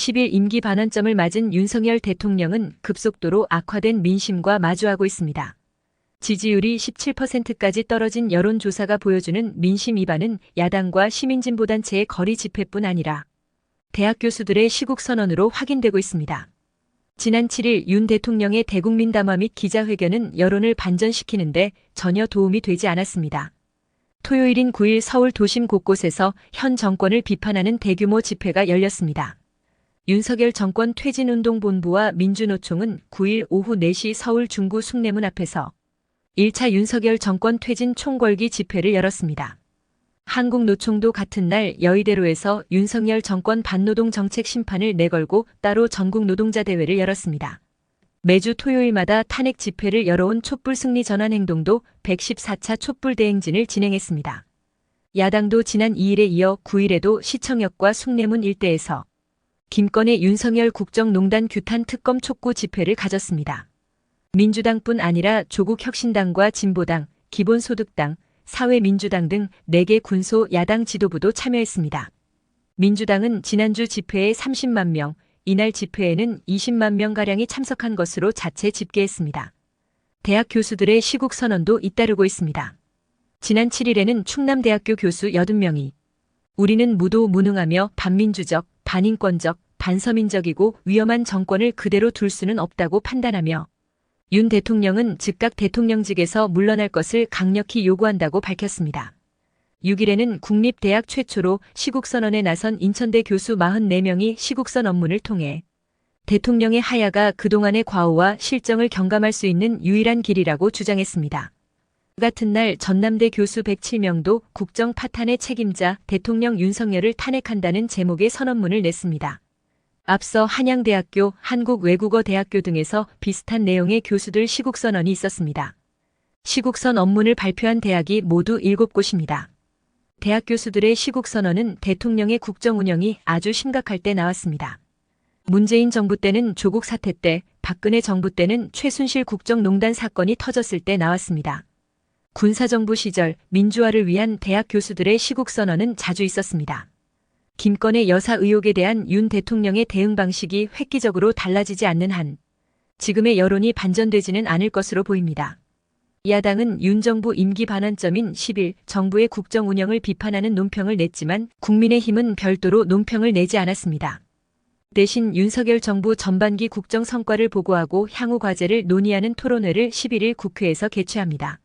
10일 임기 반환점을 맞은 윤석열 대통령은 급속도로 악화된 민심과 마주하고 있습니다. 지지율이 17%까지 떨어진 여론조사가 보여주는 민심 이반은 야당과 시민진보단체의 거리 집회뿐 아니라 대학 교수들의 시국 선언으로 확인되고 있습니다. 지난 7일 윤 대통령의 대국민 담화 및 기자회견은 여론을 반전시키는데 전혀 도움이 되지 않았습니다. 토요일인 9일 서울 도심 곳곳에서 현 정권을 비판하는 대규모 집회가 열렸습니다. 윤석열 정권 퇴진운동본부와 민주노총은 9일 오후 4시 서울 중구 숭례문 앞에서 1차 윤석열 정권 퇴진 총궐기 집회를 열었습니다. 한국노총도 같은 날 여의대로에서 윤석열 정권 반노동 정책 심판을 내걸고 따로 전국 노동자 대회를 열었습니다. 매주 토요일마다 탄핵 집회를 열어온 촛불 승리 전환 행동도 114차 촛불 대행진을 진행했습니다. 야당도 지난 2일에 이어 9일에도 시청역과 숭례문 일대에서 김건희 윤석열 국정농단 규탄 특검 촉구 집회를 가졌습니다. 민주당뿐 아니라 조국혁신당과 진보당, 기본소득당, 사회민주당 등 4개 군소 야당 지도부도 참여했습니다. 민주당은 지난주 집회에 30만 명, 이날 집회에는 20만 명가량이 참석한 것으로 자체 집계했습니다. 대학 교수들의 시국 선언도 잇따르고 있습니다. 지난 7일에는 충남대학교 교수 80명이 우리는 무도무능하며 반민주적, 반인권적, 반서민적이고 위험한 정권을 그대로 둘 수는 없다고 판단하며 윤 대통령은 즉각 대통령직에서 물러날 것을 강력히 요구한다고 밝혔습니다. 6일에는 국립대학 최초로 시국선언에 나선 인천대 교수 44명이 시국선 업문을 통해 대통령의 하야가 그동안의 과오와 실정을 경감할 수 있는 유일한 길이라고 주장했습니다. 같은 날 전남대 교수 107명도 국정 파탄의 책임자 대통령 윤석열을 탄핵한다는 제목의 선언문을 냈습니다. 앞서 한양대학교, 한국외국어대학교 등에서 비슷한 내용의 교수들 시국선언이 있었습니다. 시국선 업문을 발표한 대학이 모두 7곳입니다. 대학 교수들의 시국선언은 대통령의 국정운영이 아주 심각할 때 나왔습니다. 문재인 정부 때는 조국 사태 때, 박근혜 정부 때는 최순실 국정농단 사건이 터졌을 때 나왔습니다. 군사정부 시절 민주화를 위한 대학 교수들의 시국선언은 자주 있었습니다. 김건희 여사 의혹에 대한 윤 대통령의 대응 방식이 획기적으로 달라지지 않는 한 지금의 여론이 반전되지는 않을 것으로 보입니다. 야당은 윤 정부 임기 반환점인 10일 정부의 국정 운영을 비판하는 논평을 냈지만 국민의힘은 별도로 논평을 내지 않았습니다. 대신 윤석열 정부 전반기 국정 성과를 보고하고 향후 과제를 논의하는 토론회를 11일 국회에서 개최합니다.